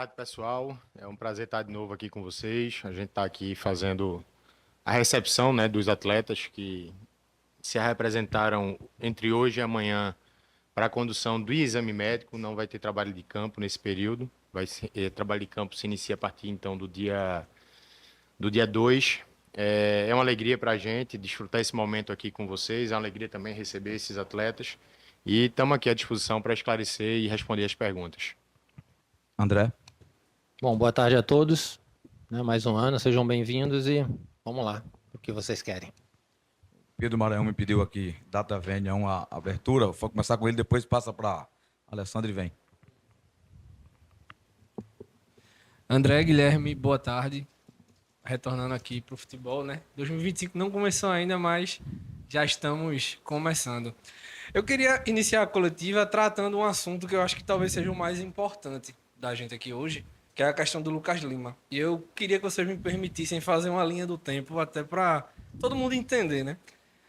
tarde, pessoal. É um prazer estar de novo aqui com vocês. A gente está aqui fazendo a recepção, né, dos atletas que se representaram entre hoje e amanhã para a condução do exame médico. Não vai ter trabalho de campo nesse período. Trabalho de campo se inicia a partir então do dia 2. É uma alegria para a gente desfrutar esse momento aqui com vocês. É uma alegria também receber esses atletas. E estamos aqui à disposição para esclarecer e responder as perguntas. André? Bom, boa tarde a todos. Mais um ano, sejam bem-vindos e vamos lá, o que vocês querem. Pedro Maranhão me pediu aqui, data vênia, uma abertura. Vou começar com ele, depois passa para Alessandro e vem. André, Guilherme, boa tarde. Retornando aqui para o futebol, né? 2025 não começou ainda, mas já estamos começando. Eu queria iniciar a coletiva tratando um assunto que eu acho que talvez seja o mais importante da gente aqui hoje, que é a questão do Lucas Lima. E eu queria que vocês me permitissem fazer uma linha do tempo até para todo mundo entender, né?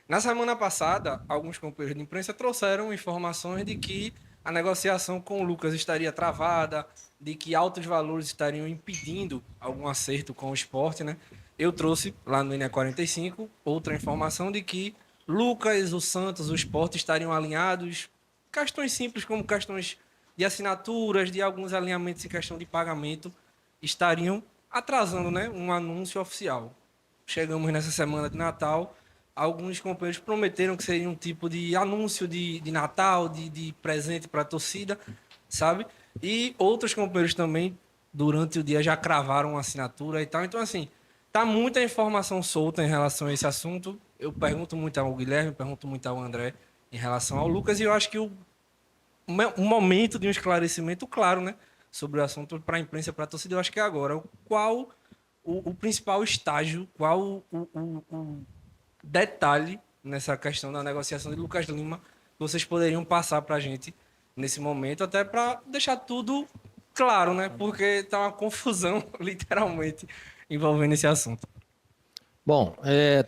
Na semana passada, alguns companheiros de imprensa trouxeram informações de que a negociação com o Lucas estaria travada, de que altos valores estariam impedindo algum acerto com o Sport, né? Eu trouxe lá no NE45 outra informação de que Lucas, o Santos, o Sport estariam alinhados. Questões simples como questões de assinaturas, de alguns alinhamentos em questão de pagamento, estariam atrasando, né, um anúncio oficial. Chegamos nessa semana de Natal, alguns companheiros prometeram que seria um tipo de anúncio de Natal, de presente para a torcida, sabe? E outros companheiros também, durante o dia, já cravaram uma assinatura e tal. Então, assim, tá muita informação solta em relação a esse assunto. Eu pergunto muito ao Guilherme, pergunto muito ao André em relação ao Lucas, e eu acho que um momento de um esclarecimento claro, né, sobre o assunto para a imprensa e para a torcida, eu acho que é agora. Qual o principal estágio, qual o detalhe nessa questão da negociação de Lucas Lima que vocês poderiam passar para a gente nesse momento, até para deixar tudo claro, né, porque está uma confusão, literalmente, envolvendo esse assunto. Bom,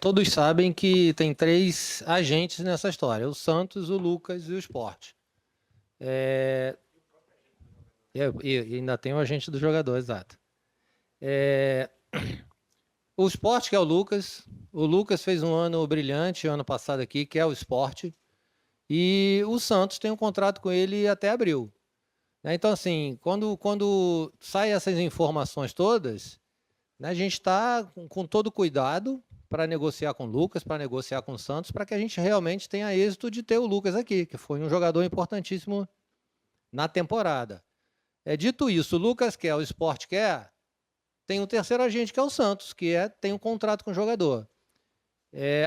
todos sabem que tem 3 agentes nessa história, o Santos, o Lucas e o Sport. E ainda tem o agente do jogador, exato. O Sport, que é o Lucas fez um ano brilhante ano passado aqui, que é o Sport, e o Santos tem um contrato com ele até abril. Então, assim, quando saem essas informações todas, né, a gente está com todo cuidado para negociar com o Lucas, para negociar com o Santos, para que a gente realmente tenha êxito de ter o Lucas aqui, que foi um jogador importantíssimo na temporada. Dito isso, o Lucas quer, o Sport quer, tem um terceiro agente que é o Santos, que tem um contrato com o jogador.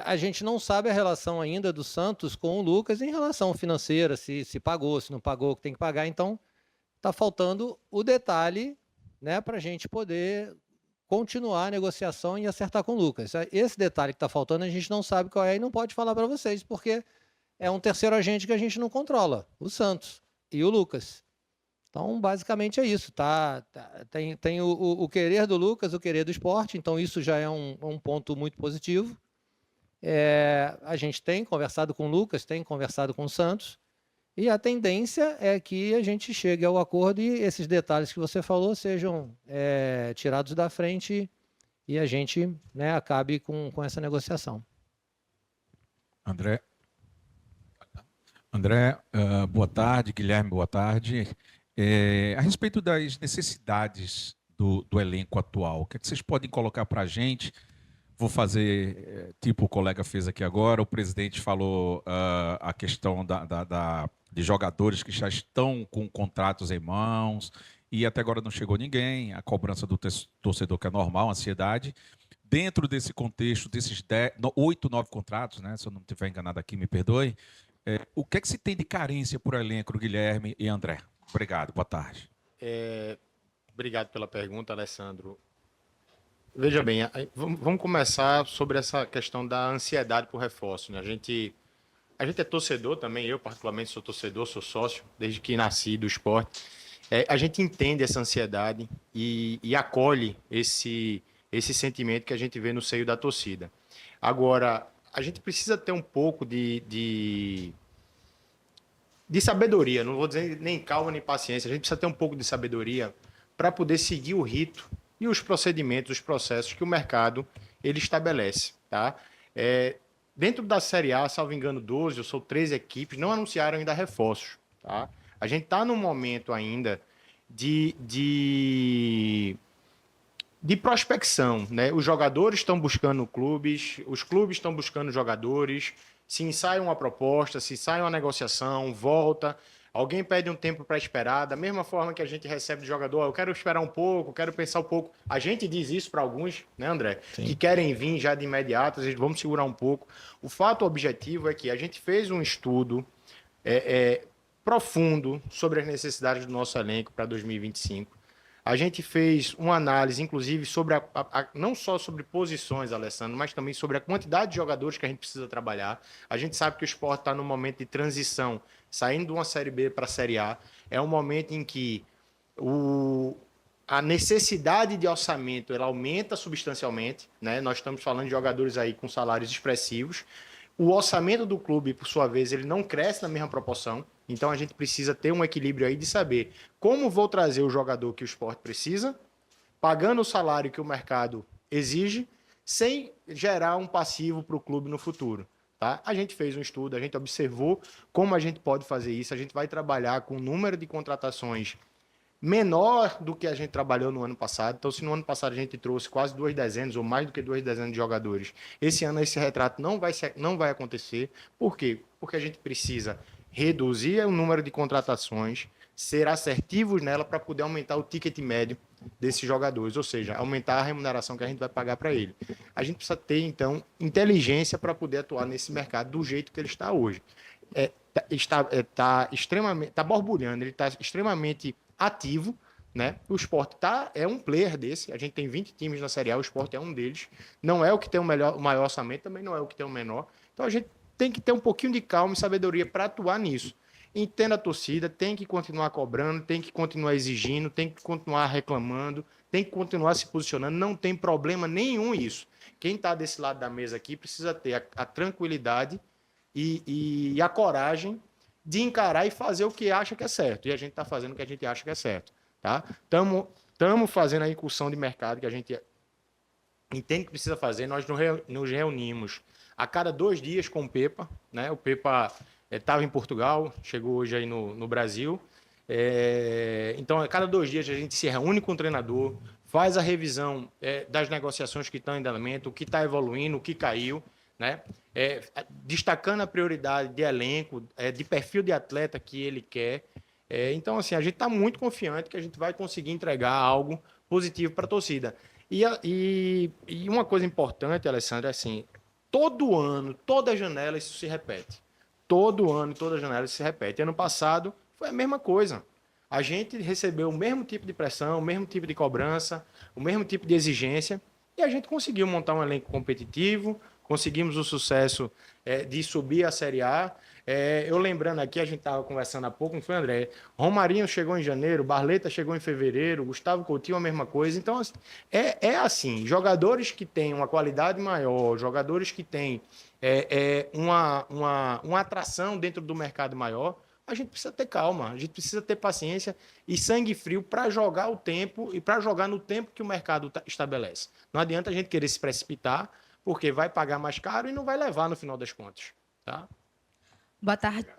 A gente não sabe a relação ainda do Santos com o Lucas em relação financeira, se pagou, se não pagou, o que tem que pagar. Então, está faltando o detalhe, né, para a gente poder continuar a negociação e acertar com o Lucas. Esse detalhe que está faltando, a gente não sabe qual é e não pode falar para vocês, porque é um terceiro agente que a gente não controla, o Santos e o Lucas. Então, basicamente é isso. Tem o querer do Lucas, o querer do Sport, então isso já é um ponto muito positivo. A gente tem conversado com o Lucas, tem conversado com o Santos, e a tendência é que a gente chegue ao acordo e esses detalhes que você falou sejam tirados da frente e a gente, né, acabe com essa negociação. André, boa tarde. Guilherme, boa tarde. A respeito das necessidades do elenco atual, o que é que vocês podem colocar para a gente? Vou fazer, tipo o colega fez aqui agora, o presidente falou a questão de jogadores que já estão com contratos em mãos e até agora não chegou ninguém, a cobrança do torcedor que é normal, ansiedade. Dentro desse contexto, desses 8, 9 contratos, né, se eu não estiver enganado aqui, me perdoe, o que é que se tem de carência por elenco, Guilherme e André? Obrigado, boa tarde. Obrigado pela pergunta, Alessandro. Veja bem, vamos começar sobre essa questão da ansiedade por reforço, né? A gente é torcedor também, eu particularmente sou torcedor, sou sócio, desde que nasci do esporte. A gente entende essa ansiedade e acolhe esse sentimento que a gente vê no seio da torcida. Agora, a gente precisa ter um pouco de sabedoria, não vou dizer nem calma nem paciência, a gente precisa ter um pouco de sabedoria para poder seguir o rito e os procedimentos, os processos que o mercado ele estabelece, tá? Dentro da Série A, salvo engano, 12 ou são 13 equipes, não anunciaram ainda reforços, tá? A gente está num momento ainda de prospecção, né? Os jogadores estão buscando clubes, os clubes estão buscando jogadores, se ensaia uma proposta, se sai uma negociação, volta, alguém pede um tempo para esperar, da mesma forma que a gente recebe de jogador, eu quero esperar um pouco, quero pensar um pouco. A gente diz isso para alguns, né, André? Sim. Que querem vir já de imediato, eles vão segurar um pouco. O fato objetivo é que a gente fez um estudo profundo sobre as necessidades do nosso elenco para 2025. A gente fez uma análise, inclusive, sobre não só sobre posições, Alessandro, mas também sobre a quantidade de jogadores que a gente precisa trabalhar. A gente sabe que o Sport está num momento de transição, saindo de uma Série B para a Série A. É um momento em que a necessidade de orçamento ela aumenta substancialmente, né? Nós estamos falando de jogadores aí com salários expressivos. O orçamento do clube, por sua vez, ele não cresce na mesma proporção. Então, a gente precisa ter um equilíbrio aí de saber como vou trazer o jogador que o Sport precisa, pagando o salário que o mercado exige, sem gerar um passivo para o clube no futuro. Tá? A gente fez um estudo, a gente observou como a gente pode fazer isso. A gente vai trabalhar com um número de contratações menor do que a gente trabalhou no ano passado. Então, se no ano passado a gente trouxe quase 2 dezenas ou mais do que 2 dezenas de jogadores, esse ano esse retrato não vai acontecer. Por quê? Porque a gente precisa reduzir o número de contratações, ser assertivos nela para poder aumentar o ticket médio desses jogadores, ou seja, aumentar a remuneração que a gente vai pagar para ele. A gente precisa ter, então, inteligência para poder atuar nesse mercado do jeito que ele está hoje. Está borbulhando, ele está extremamente ativo, né? O Sport é um player desse. A gente tem 20 times na Série A, o Sport é um deles. Não é o que tem o maior orçamento, também não é o que tem o menor. Então a gente tem que ter um pouquinho de calma e sabedoria para atuar nisso. Entenda a torcida, tem que continuar cobrando, tem que continuar exigindo, tem que continuar reclamando, tem que continuar se posicionando. Não tem problema nenhum isso. Quem está desse lado da mesa aqui precisa ter a tranquilidade e a coragem de encarar e fazer o que acha que é certo. E a gente está fazendo o que a gente acha que é certo. Tá? Estamos fazendo a incursão de mercado que a gente entende que precisa fazer. Nós nos reunimos a cada 2 dias com o Pepa. Né? O Pepa estava em Portugal, chegou hoje aí no Brasil. Então, a cada 2 dias a gente se reúne com o treinador, faz a revisão das negociações que estão em andamento, o que está evoluindo, o que caiu. Né? Destacando a prioridade de elenco, de perfil de atleta que ele quer. Então, assim, a gente está muito confiante que a gente vai conseguir entregar algo positivo para a torcida. E uma coisa importante, Alessandro, é assim, todo ano, toda janela, isso se repete. Todo ano, toda janela, isso se repete. Ano passado foi a mesma coisa. A gente recebeu o mesmo tipo de pressão, o mesmo tipo de cobrança, o mesmo tipo de exigência, e a gente conseguiu montar um elenco competitivo, conseguimos o sucesso de subir a Série A. Eu lembrando aqui, a gente estava conversando há pouco, não foi, André? Romarinho chegou em janeiro, Barleta chegou em fevereiro, Gustavo Coutinho a mesma coisa. Então, assim, jogadores que têm uma qualidade maior, jogadores que têm uma atração dentro do mercado maior, a gente precisa ter calma, a gente precisa ter paciência e sangue frio para jogar o tempo e para jogar no tempo que o mercado estabelece. Não adianta a gente querer se precipitar, porque vai pagar mais caro e não vai levar no final das contas. Tá? Boa tarde.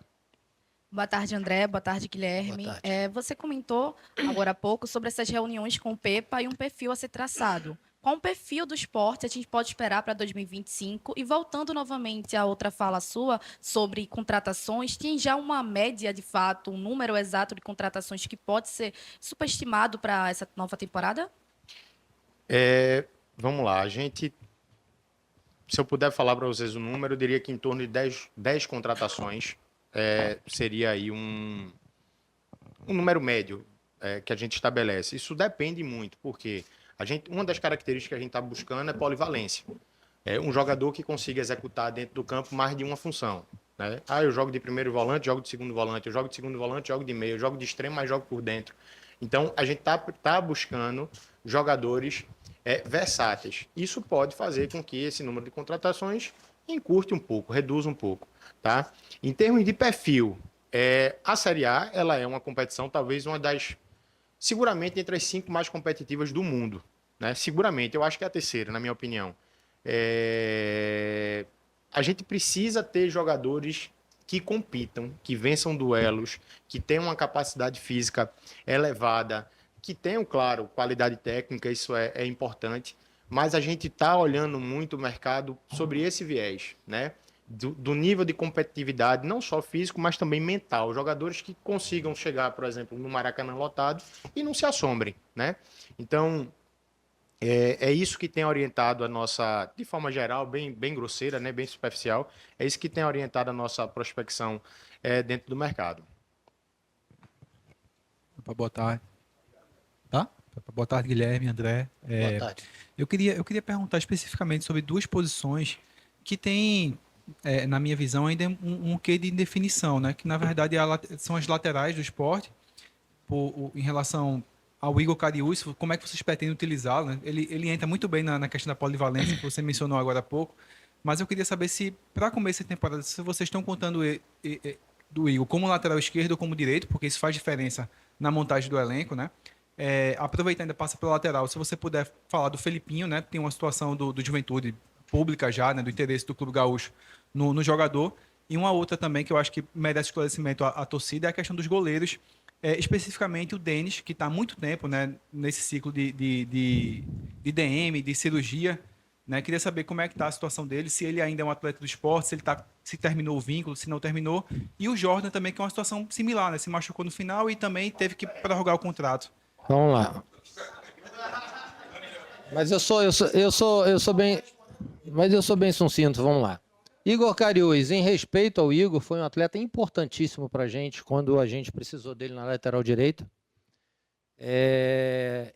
Boa tarde, André. Boa tarde, Guilherme. Boa tarde. Você comentou agora há pouco sobre essas reuniões com o Pepa e um perfil a ser traçado. Qual o perfil do Sport a gente pode esperar para 2025? E voltando novamente à outra fala sua sobre contratações, tem já uma média, de fato, um número exato de contratações que pode ser superestimado para essa nova temporada? Vamos lá, se eu puder falar para vocês o número, eu diria que em torno de 10 contratações seria aí um número médio que a gente estabelece. Isso depende muito, porque uma das características que a gente está buscando é polivalência. Um jogador que consiga executar dentro do campo mais de uma função. Né? Eu jogo de primeiro volante, jogo de segundo volante, eu jogo de segundo volante, jogo de meio, eu jogo de extremo, mas jogo por dentro. Então, a gente está buscando jogadores versáteis. Isso pode fazer com que esse número de contratações encurte um pouco, reduza um pouco. Tá? Em termos de perfil, a Série A ela é uma competição, talvez uma das seguramente entre as 5 mais competitivas do mundo, né? Seguramente, eu acho que é a terceira, na minha opinião. A gente precisa ter jogadores que compitam, que vençam duelos, que tenham uma capacidade física elevada, que tenham, claro, qualidade técnica, isso é importante, mas a gente está olhando muito o mercado sobre esse viés, né? Do nível de competitividade, não só físico, mas também mental. Jogadores que consigam chegar, por exemplo, no Maracanã lotado e não se assombrem, né? Então, é isso que tem orientado a nossa, de forma geral, bem grosseira, né, bem superficial, é isso que tem orientado a nossa prospecção dentro do mercado. Boa tarde. Tá? Boa tarde, Guilherme, André. Boa tarde. Eu queria perguntar especificamente sobre duas posições que têm, na minha visão, ainda um quê de indefinição, né? Que, na verdade, são as laterais do esporte, em relação ao Igor Cariús, como é que vocês pretendem utilizá-lo, né? Ele entra muito bem na questão da polivalência, que você mencionou agora há pouco, mas eu queria saber se, para começo de temporada, se vocês estão contando do Igor como lateral esquerdo ou como direito, porque isso faz diferença na montagem do elenco, né? Aproveitando, passa pela lateral, se você puder falar do Felipinho, né? Tem uma situação do Juventude pública já, né? Do interesse do Clube Gaúcho no jogador. E uma outra também que eu acho que merece esclarecimento à torcida é a questão dos goleiros, especificamente o Denis, que está há muito tempo, né, nesse ciclo de DM, de cirurgia. Né? Queria saber como é que está a situação dele, se ele ainda é um atleta do esporte, se terminou o vínculo, se não terminou. E o Jordan também, que é uma situação similar, né? Se machucou no final e também teve que prorrogar o contrato. Vamos lá. Mas eu sou bem sucinto, vamos lá. Igor Cariús, em respeito ao Igor, foi um atleta importantíssimo para a gente quando a gente precisou dele na lateral direita.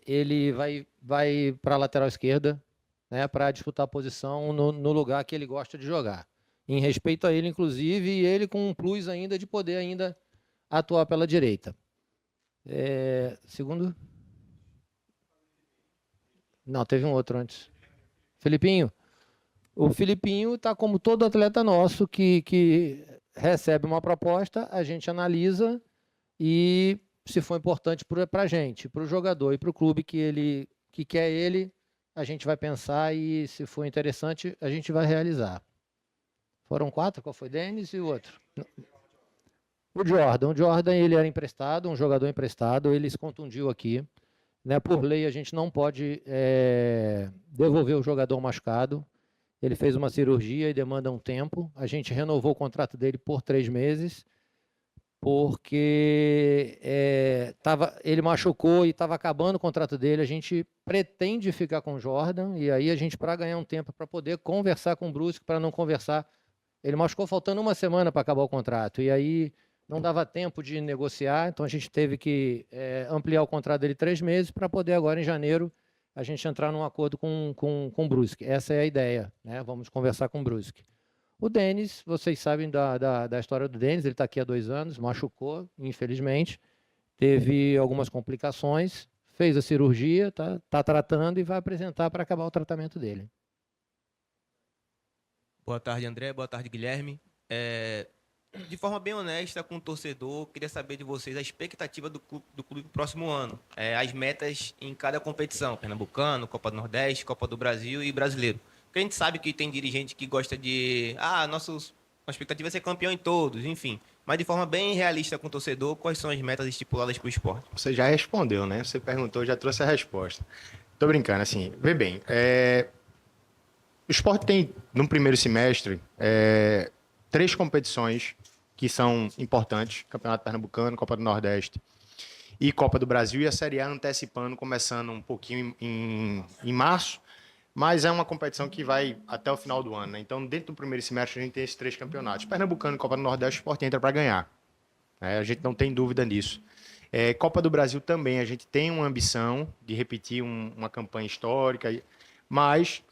Ele vai para a lateral esquerda, né, para disputar a posição no lugar que ele gosta de jogar. Em respeito a ele, inclusive, e ele com um plus ainda de poder ainda atuar pela direita. Segundo? Não, teve um outro antes. Felipinho. O Felipinho está como todo atleta nosso que recebe uma proposta, a gente analisa e, se for importante para a gente, para o jogador e para o clube que quer ele, a gente vai pensar e, se for interessante, a gente vai realizar. Foram 4, qual foi? Denis e o outro? O Jordan, ele era emprestado, um jogador emprestado, ele se contundiu aqui. Né? Por lei, a gente não pode devolver o jogador machucado. Ele fez uma cirurgia e demanda um tempo. A gente renovou o contrato dele por 3 meses, porque ele machucou e estava acabando o contrato dele. A gente pretende ficar com o Jordan, e aí a gente, para ganhar um tempo, para poder conversar com o Brusque, para não conversar. Ele machucou faltando uma semana para acabar o contrato, e aí não dava tempo de negociar, então a gente teve que ampliar o contrato dele 3 meses, para poder agora, em janeiro, a gente entrar num acordo com o Brusque. Essa é a ideia, né? Vamos conversar com o Brusque. O Denis, vocês sabem da história do Denis, ele está aqui há 2 anos, machucou, infelizmente, teve algumas complicações, fez a cirurgia, tá tratando e vai apresentar para acabar o tratamento dele. Boa tarde, André. Boa tarde, Guilherme. De forma bem honesta com o torcedor, queria saber de vocês a expectativa do clube pro próximo ano. As metas em cada competição, Pernambucano, Copa do Nordeste, Copa do Brasil e Brasileiro. Porque a gente sabe que tem dirigente que gosta de... nossa expectativa é ser campeão em todos, enfim. Mas de forma bem realista com o torcedor, quais são as metas estipuladas para o esporte? Você já respondeu, né? Você perguntou, já trouxe a resposta. Tô brincando, assim, vê bem. O esporte tem, no primeiro semestre, 3 competições que são importantes: Campeonato Pernambucano, Copa do Nordeste e Copa do Brasil, e a Série A antecipando, começando um pouquinho em março, mas é uma competição que vai até o final do ano, né? Então, dentro do primeiro semestre, a gente tem esses 3 campeonatos. Pernambucano e Copa do Nordeste, o esporte entra para ganhar. A gente não tem dúvida nisso. Copa do Brasil também, a gente tem uma ambição de repetir uma campanha histórica, mas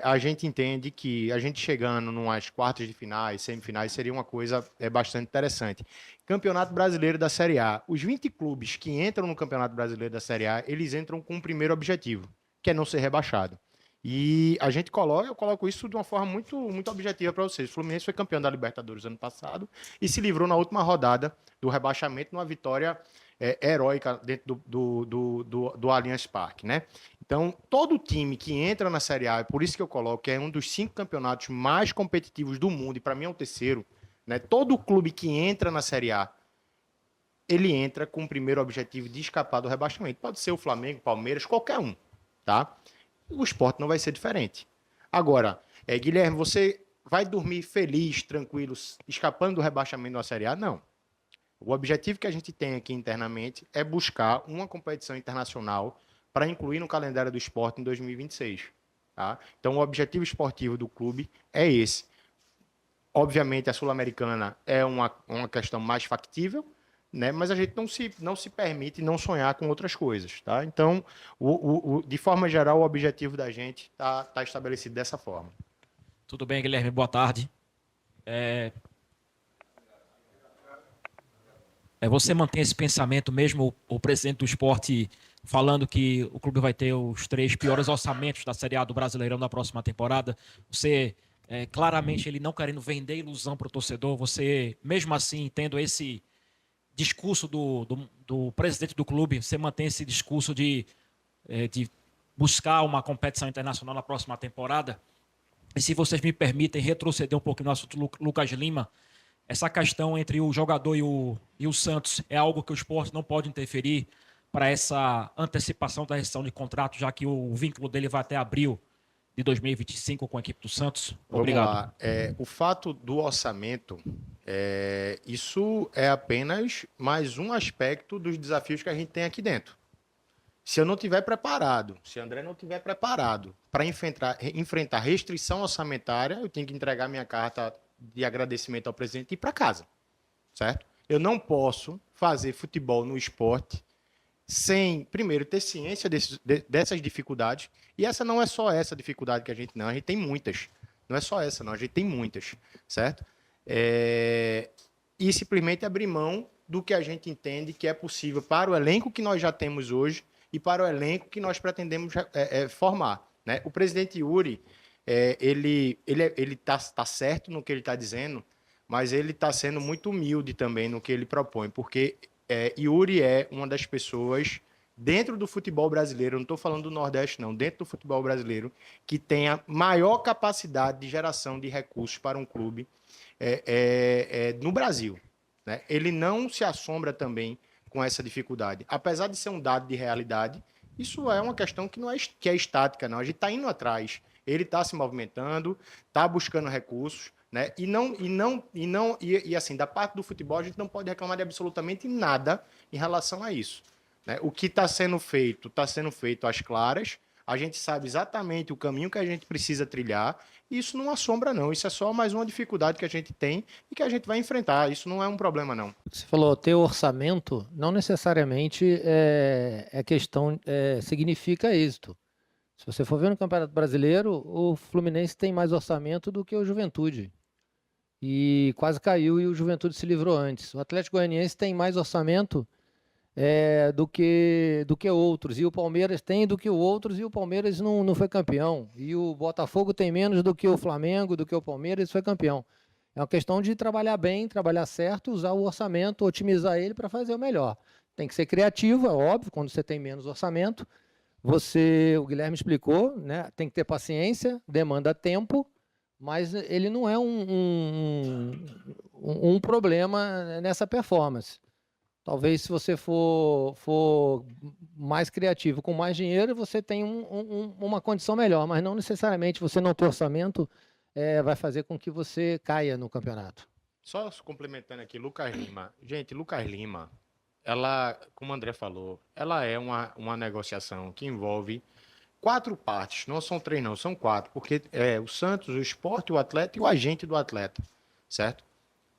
a gente entende que a gente chegando numas quartas de finais, semifinais, seria uma coisa bastante interessante. Campeonato Brasileiro da Série A. Os 20 clubes que entram no Campeonato Brasileiro da Série A, eles entram com um primeiro objetivo, que é não ser rebaixado. E eu coloco isso de uma forma muito, muito objetiva para vocês. O Fluminense foi campeão da Libertadores ano passado e se livrou na última rodada do rebaixamento, numa vitória heróica dentro do Allianz Parque, né? Então, todo time que entra na Série A, é por isso que eu coloco que é um dos 5 campeonatos mais competitivos do mundo, e para mim é o terceiro, né? Todo clube que entra na Série A, ele entra com o primeiro objetivo de escapar do rebaixamento. Pode ser o Flamengo, Palmeiras, qualquer um, tá? O Sport não vai ser diferente. Agora, Guilherme, você vai dormir feliz, tranquilo, escapando do rebaixamento da Série A? Não. O objetivo que a gente tem aqui internamente é buscar uma competição internacional para incluir no calendário do Sport em 2026. Tá? Então, o objetivo esportivo do clube é esse. Obviamente, a Sul-Americana é uma questão mais factível, né? Mas a gente não se permite não sonhar com outras coisas. Tá? Então, de forma geral, o objetivo da gente está estabelecido dessa forma. Tudo bem, Guilherme? Boa tarde. Você mantém esse pensamento mesmo, o presidente do Sport falando que o clube vai ter os 3 piores orçamentos da Série A do Brasileirão na próxima temporada? Você, claramente, ele não querendo vender ilusão para o torcedor, você, mesmo assim, tendo esse discurso do presidente do clube, você mantém esse discurso de buscar uma competição internacional na próxima temporada? E se vocês me permitem retroceder um pouquinho no assunto Lucas Lima, essa questão entre o jogador e o Santos é algo que o Sport não pode interferir para essa antecipação da rescisão de contrato, já que o vínculo dele vai até abril de 2025 com a equipe do Santos? Obrigado. Vamos lá. O fato do orçamento, isso é apenas mais um aspecto dos desafios que a gente tem aqui dentro. Se eu não estiver preparado, se André não estiver preparado para enfrentar restrição orçamentária, eu tenho que entregar minha carta de agradecimento ao presidente e ir para casa, certo? Eu não posso fazer futebol no esporte sem, primeiro, ter ciência dessas dificuldades. E essa não é só essa dificuldade que a gente tem muitas. Não é só essa, não, a gente tem muitas, certo? E simplesmente abrir mão do que a gente entende que é possível para o elenco que nós já temos hoje e para o elenco que nós pretendemos formar, né? O presidente Yuri, ele tá certo no que ele está dizendo, mas ele está sendo muito humilde também no que ele propõe, porque Yuri é uma das pessoas dentro do futebol brasileiro, eu não estou falando do Nordeste não, dentro do futebol brasileiro, que tem a maior capacidade de geração de recursos para um clube no Brasil, né? Ele não se assombra também com essa dificuldade. Apesar de ser um dado de realidade, isso é uma questão que não é estática, não. A gente está indo atrás. Ele está se movimentando, está buscando recursos, né? E assim, da parte do futebol, a gente não pode reclamar de absolutamente nada em relação a isso, né? O que está sendo feito às claras. A gente sabe exatamente o caminho que a gente precisa trilhar. E isso não assombra, não. Isso é só mais uma dificuldade que a gente tem e que a gente vai enfrentar. Isso não é um problema, não. Você falou, ter orçamento não necessariamente significa êxito. Se você for ver no Campeonato Brasileiro, o Fluminense tem mais orçamento do que o Juventude. E quase caiu e o Juventude se livrou antes. O Atlético Goianiense tem mais orçamento do que outros. E o Palmeiras tem do que outros e o Palmeiras não foi campeão. E o Botafogo tem menos do que o Flamengo, do que o Palmeiras e foi campeão. É uma questão de trabalhar bem, trabalhar certo, usar o orçamento, otimizar ele para fazer o melhor. Tem que ser criativo, é óbvio, quando você tem menos orçamento. O Guilherme explicou, né? Tem que ter paciência, demanda tempo, mas ele não é um problema nessa performance. Talvez se você for mais criativo, com mais dinheiro, você tem uma condição melhor, mas não necessariamente você não ter orçamento vai fazer com que você caia no campeonato. Só complementando aqui, Lucas Lima. Gente, Lucas Lima, ela, como o André falou, ela é uma negociação que envolve 4 partes. Não são 3, não, são 4. Porque o Santos, o Sport, o atleta e o agente do atleta, certo?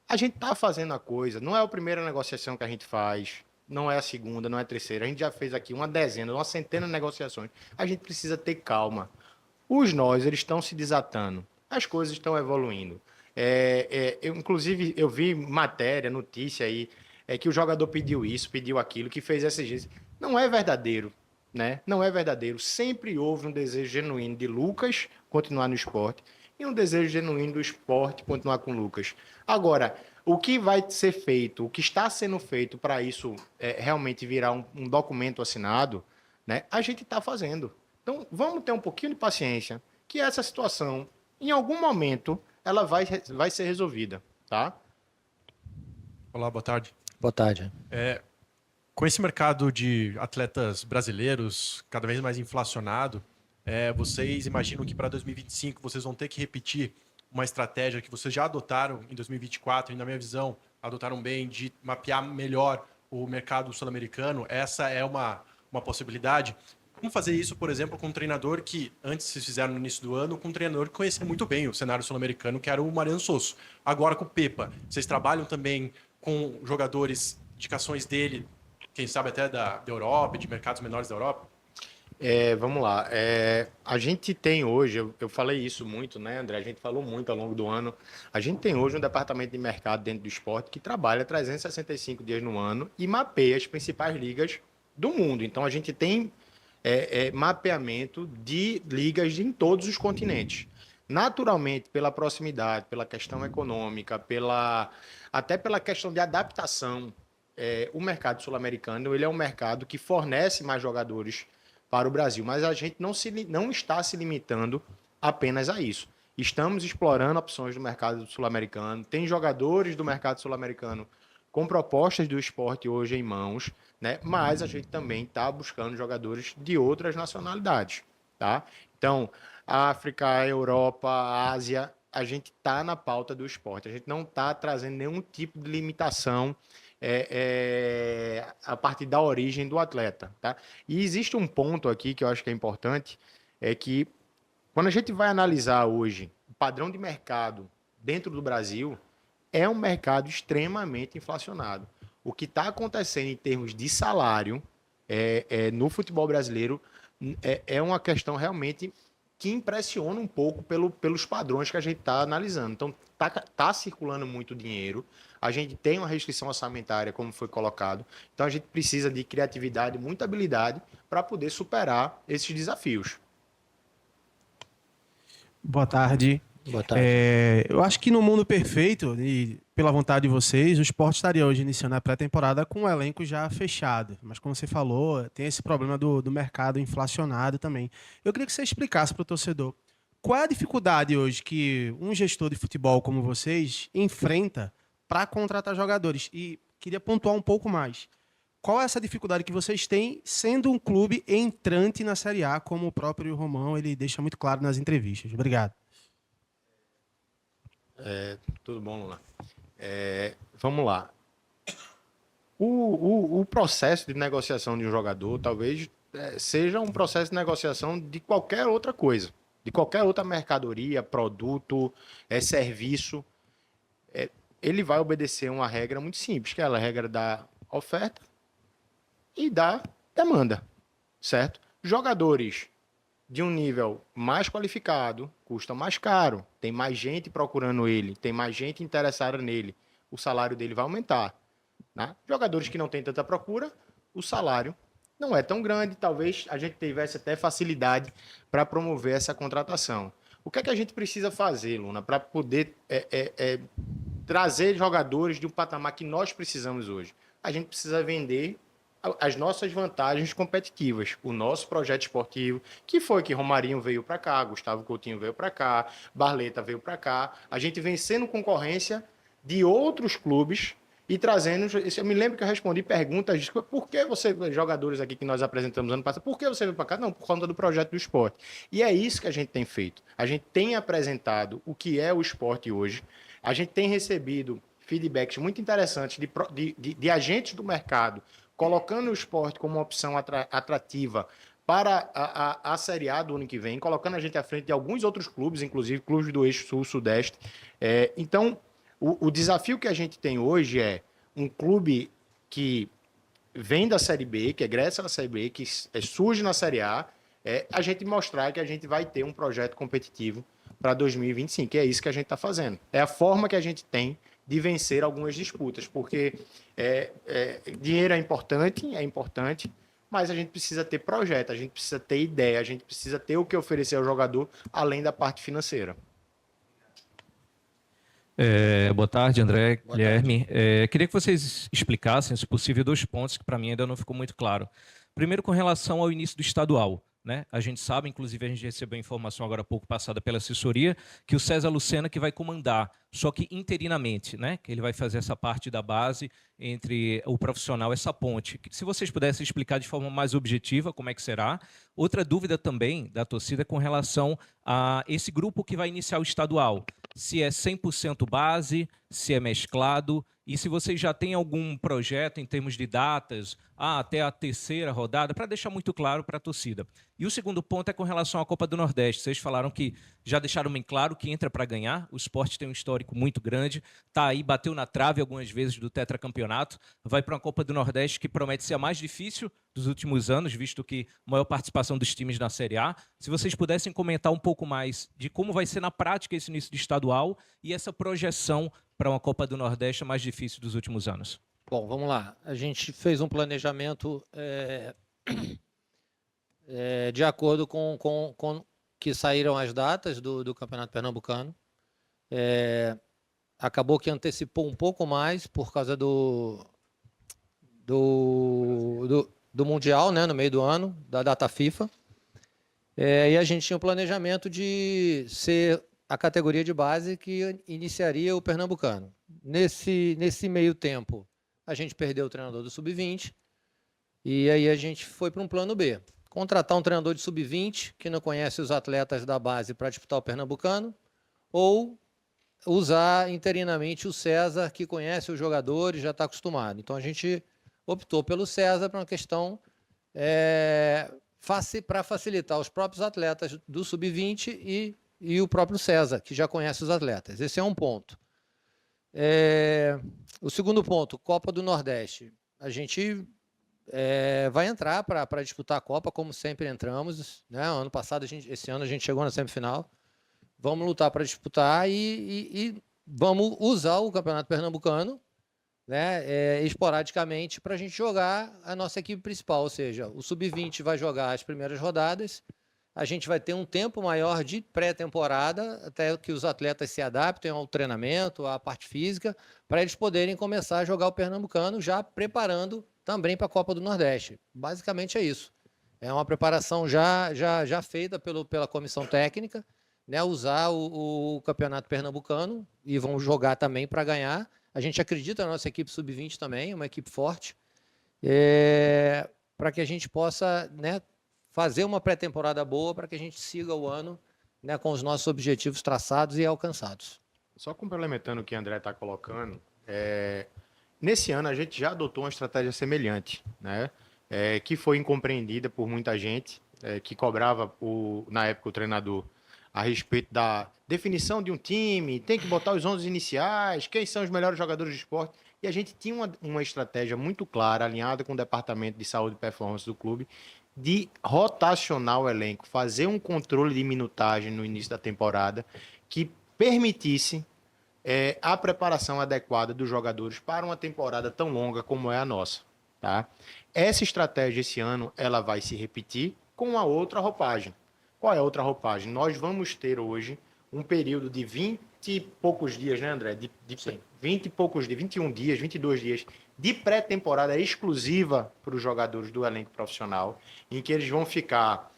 A gente está fazendo a coisa, não é a primeira negociação que a gente faz, não é a segunda, não é a terceira. A gente já fez aqui uma dezena, uma centena de negociações. A gente precisa ter calma. Os nós, eles estão se desatando. As coisas estão evoluindo. Inclusive, eu vi matéria, notícia aí, que o jogador pediu isso, pediu aquilo, que fez SG. Não é verdadeiro, né? Não é verdadeiro. Sempre houve um desejo genuíno de Lucas continuar no esporte e um desejo genuíno do esporte continuar com o Lucas. Agora, O que vai ser feito, o que está sendo feito para isso realmente virar um documento assinado, né, a gente está fazendo. Então, vamos ter um pouquinho de paciência, que essa situação, em algum momento, ela vai ser resolvida, tá? Olá, boa tarde. Boa tarde. Com esse mercado de atletas brasileiros cada vez mais inflacionado, vocês imaginam que para 2025 vocês vão ter que repetir uma estratégia que vocês já adotaram em 2024 e, na minha visão, adotaram bem, de mapear melhor o mercado sul-americano? Essa é uma possibilidade. Como fazer isso, por exemplo, com um treinador que, antes vocês fizeram no início do ano, com um treinador que conhecia muito bem o cenário sul-americano, que era o Mariano Sosso. Agora com o Pepa, vocês trabalham também com jogadores, indicações dele, quem sabe até da Europa, de mercados menores da Europa? Vamos lá. A gente tem hoje, eu falei isso muito, né, André? A gente falou muito ao longo do ano. A gente tem hoje um departamento de mercado dentro do esporte que trabalha 365 dias no ano e mapeia as principais ligas do mundo. Então, a gente tem mapeamento de ligas em todos os continentes. Naturalmente, pela proximidade, pela questão econômica, até pela questão de adaptação, o mercado sul-americano ele é um mercado que fornece mais jogadores para o Brasil, mas a gente não está se limitando apenas a isso. Estamos explorando opções do mercado sul-americano, tem jogadores do mercado sul-americano com propostas do esporte hoje em mãos, né? Mas a gente também está buscando jogadores de outras nacionalidades, tá? Então, África, Europa, Ásia, a gente está na pauta do esporte. A gente não está trazendo nenhum tipo de limitação a partir da origem do atleta, tá? E existe um ponto aqui que eu acho que é importante, é que quando a gente vai analisar hoje o padrão de mercado dentro do Brasil, é um mercado extremamente inflacionado. O que está acontecendo em termos de salário no futebol brasileiro é uma questão realmente que impressiona um pouco pelos padrões que a gente está analisando. Então, tá circulando muito dinheiro, a gente tem uma restrição orçamentária, como foi colocado, então a gente precisa de criatividade, muita habilidade para poder superar esses desafios. Boa tarde. Boa tarde. Eu acho que no mundo perfeito, e pela vontade de vocês, o Sport estaria hoje iniciando a pré-temporada com um elenco já fechado. Mas como você falou, tem esse problema do mercado inflacionado também. Eu queria que você explicasse para o torcedor qual é a dificuldade hoje que um gestor de futebol como vocês enfrenta para contratar jogadores. E queria pontuar um pouco mais. Qual é essa dificuldade que vocês têm sendo um clube entrante na Série A, como o próprio Romão ele deixa muito claro nas entrevistas? Obrigado. Tudo bom, Lula? Vamos lá. O processo de negociação de um jogador talvez seja um processo de negociação de qualquer outra coisa, de qualquer outra mercadoria, produto, serviço. Ele vai obedecer uma regra muito simples, que é a regra da oferta e da demanda, certo? Jogadores de um nível mais qualificado, custa mais caro, tem mais gente procurando ele, tem mais gente interessada nele, o salário dele vai aumentar, né? Jogadores que não têm tanta procura, o salário não é tão grande, talvez a gente tivesse até facilidade para promover essa contratação. O que é que a gente precisa fazer, Luna, para poder trazer jogadores de um patamar que nós precisamos hoje? A gente precisa vender as nossas vantagens competitivas, o nosso projeto esportivo, que foi que Romarinho veio para cá, Gustavo Coutinho veio para cá, Barleta veio para cá, a gente vencendo concorrência de outros clubes e trazendo... Eu me lembro que eu respondi perguntas de por que você, jogadores aqui que nós apresentamos ano passado, por que você veio para cá? Não, por conta do projeto do esporte. E é isso que a gente tem feito. A gente tem apresentado o que é o esporte hoje, a gente tem recebido feedbacks muito interessantes de agentes do mercado, colocando o esporte como uma opção atrativa para a Série A do ano que vem, colocando a gente à frente de alguns outros clubes, inclusive clubes do eixo sul-sudeste. Então, o desafio que a gente tem hoje é um clube que vem da Série B, que egressa da Série B, que surge na Série A, a gente mostrar que a gente vai ter um projeto competitivo para 2025, que é isso que a gente está fazendo. É a forma que a gente tem de vencer algumas disputas, porque dinheiro é importante, mas a gente precisa ter projeto, a gente precisa ter ideia, a gente precisa ter o que oferecer ao jogador, além da parte financeira. Boa tarde, André, Boa Guilherme. Queria que vocês explicassem, se possível, 2 pontos que para mim ainda não ficou muito claro. Primeiro, com relação ao início do estadual, né? A gente sabe, inclusive a gente recebeu informação agora há pouco passada pela assessoria, que o César Lucena que vai comandar, só que interinamente, né? Que ele vai fazer essa parte da base entre o profissional, essa ponte. Se vocês pudessem explicar de forma mais objetiva como é que será. Outra dúvida também da torcida é com relação a esse grupo que vai iniciar o estadual. Se é 100% base, se é mesclado, e se vocês já têm algum projeto em termos de datas, até a 3ª rodada, para deixar muito claro para a torcida. E o segundo ponto é com relação à Copa do Nordeste. Vocês falaram que já deixaram bem claro que entra para ganhar, o Sport tem um histórico muito grande, tá aí, bateu na trave algumas vezes do tetracampeonato, vai para uma Copa do Nordeste que promete ser a mais difícil dos últimos anos, visto que a maior participação dos times na Série A. Se vocês pudessem comentar um pouco mais de como vai ser na prática esse início de estadual e essa projeção para uma Copa do Nordeste mais difícil dos últimos anos. Bom, vamos lá. A gente fez um planejamento de acordo com que saíram as datas do Campeonato Pernambucano. Acabou que antecipou um pouco mais por causa do Mundial, né, no meio do ano, da data FIFA. E a gente tinha o planejamento de ser a categoria de base que iniciaria o Pernambucano. Nesse meio tempo, a gente perdeu o treinador do Sub-20 e aí a gente foi para um plano B. Contratar um treinador de Sub-20 que não conhece os atletas da base para disputar o Pernambucano ou usar interinamente o César, que conhece os jogadores, já está acostumado. Então a gente optou pelo César para uma questão para facilitar os próprios atletas do Sub-20 e o próprio César, que já conhece os atletas. Esse é um ponto. O segundo ponto, Copa do Nordeste. A gente vai entrar para disputar a Copa, como sempre entramos, né? Ano passado, esse ano a gente chegou na semifinal. Vamos lutar para disputar e vamos usar o Campeonato Pernambucano, né, esporadicamente para a gente jogar a nossa equipe principal, ou seja, o Sub-20 vai jogar as primeiras rodadas, a gente vai ter um tempo maior de pré-temporada, até que os atletas se adaptem ao treinamento, à parte física, para eles poderem começar a jogar o Pernambucano, já preparando também para a Copa do Nordeste. Basicamente é isso. É uma preparação já feita pela comissão técnica, né, usar o Campeonato Pernambucano e vão jogar também para ganhar. A gente acredita na nossa equipe Sub-20 também, uma equipe forte, para que a gente possa, né, fazer uma pré-temporada boa para que a gente siga o ano, né, com os nossos objetivos traçados e alcançados. Só complementando o que o André está colocando, nesse ano a gente já adotou uma estratégia semelhante, né, que foi incompreendida por muita gente, que cobrava, na época, o treinador a respeito da definição de um time, tem que botar os 11 iniciais, quem são os melhores jogadores de esporte. E a gente tinha uma estratégia muito clara, alinhada com o Departamento de Saúde e Performance do clube, de rotacionar o elenco, fazer um controle de minutagem no início da temporada que permitisse a preparação adequada dos jogadores para uma temporada tão longa como é a nossa. Tá? Essa estratégia esse ano ela vai se repetir com uma outra roupagem. Qual é a outra roupagem? Nós vamos ter hoje um período de 20 e poucos dias, né, André? De 20 e poucos dias, 21 dias, 22 dias de pré-temporada exclusiva para os jogadores do elenco profissional, em que eles vão ficar,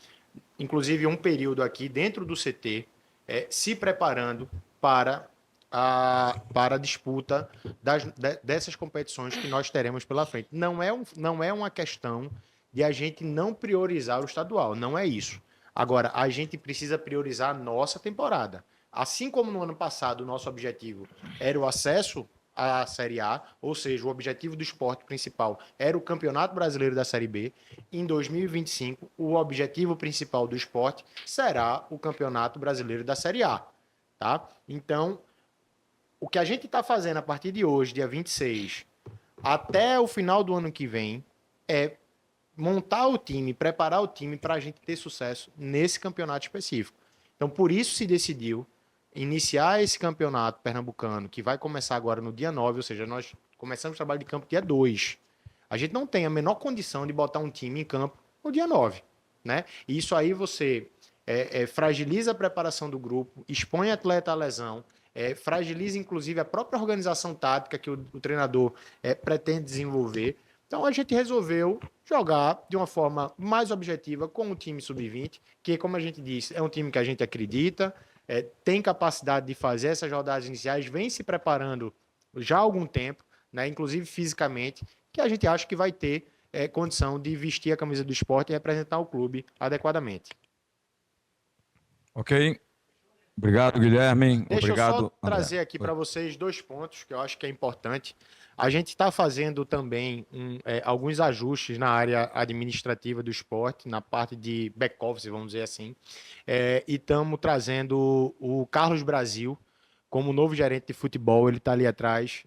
inclusive, um período aqui dentro do CT, se preparando para a disputa dessas competições que nós teremos pela frente. Não é uma questão de a gente não priorizar o estadual, não é isso. Agora, a gente precisa priorizar a nossa temporada. Assim como no ano passado o nosso objetivo era o acesso à Série A, ou seja, o objetivo do esporte principal era o Campeonato Brasileiro da Série B, em 2025 o objetivo principal do esporte será o Campeonato Brasileiro da Série A. Tá? Então, o que a gente está fazendo a partir de hoje, dia 26, até o final do ano que vem, é montar o time, preparar o time para a gente ter sucesso nesse campeonato específico. Então, por isso se decidiu iniciar esse campeonato pernambucano, que vai começar agora no dia 9, ou seja, nós começamos o trabalho de campo dia 2. A gente não tem a menor condição de botar um time em campo no dia 9. Né? E isso aí você fragiliza a preparação do grupo, expõe atleta à lesão, fragiliza inclusive a própria organização tática que o treinador pretende desenvolver. Então a gente resolveu jogar de uma forma mais objetiva com o time sub-20, que, como a gente disse, é um time que a gente acredita, tem capacidade de fazer essas rodadas iniciais, vem se preparando já há algum tempo, né, inclusive fisicamente, que a gente acha que vai ter condição de vestir a camisa do Sport e representar o clube adequadamente. Ok. Obrigado, Guilherme. Deixa Obrigado, eu só André. trazer aqui para vocês 2 pontos que eu acho que é importante. A gente está fazendo também alguns ajustes na área administrativa do esporte, na parte de back-office, vamos dizer assim, e estamos trazendo o Carlos Brasil como novo gerente de futebol. Ele está ali atrás,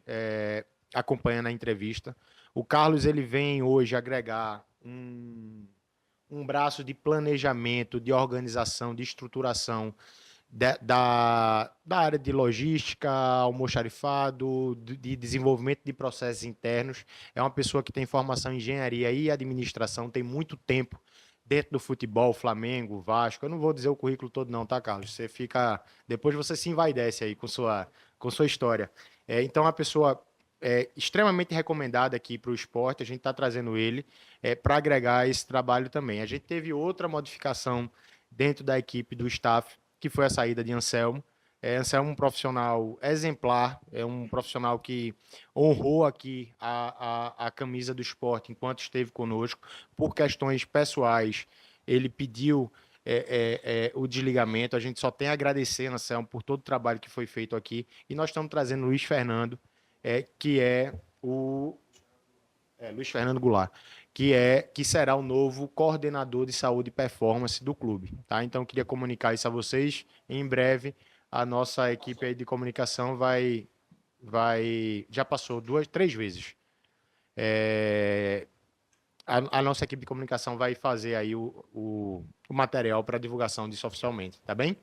acompanhando a entrevista. O Carlos ele vem hoje agregar um braço de planejamento, de organização, de estruturação da área de logística, almoxarifado, de desenvolvimento de processos internos. É uma pessoa que tem formação em engenharia e administração, tem muito tempo dentro do futebol, Flamengo, Vasco. Eu não vou dizer o currículo todo não, tá, Carlos? Você fica... Depois você se envaidece aí com sua história. Então, é uma pessoa extremamente recomendada aqui para o esporte. A gente está trazendo ele para agregar esse trabalho também. A gente teve outra modificação dentro da equipe do staff, que foi a saída de Anselmo. Anselmo é um profissional exemplar, é um profissional que honrou aqui a camisa do esporte enquanto esteve conosco. Por questões pessoais, ele pediu o desligamento. A gente só tem a agradecer, Anselmo, por todo o trabalho que foi feito aqui. E nós estamos trazendo o Luiz Fernando, que é o... Luiz Fernando Goulart, que será o novo coordenador de saúde e performance do clube. Tá? Então, eu queria comunicar isso a vocês. Em breve, a nossa equipe aí de comunicação já passou 3 vezes. A nossa equipe de comunicação vai fazer aí o material para divulgação disso oficialmente. Tá bem?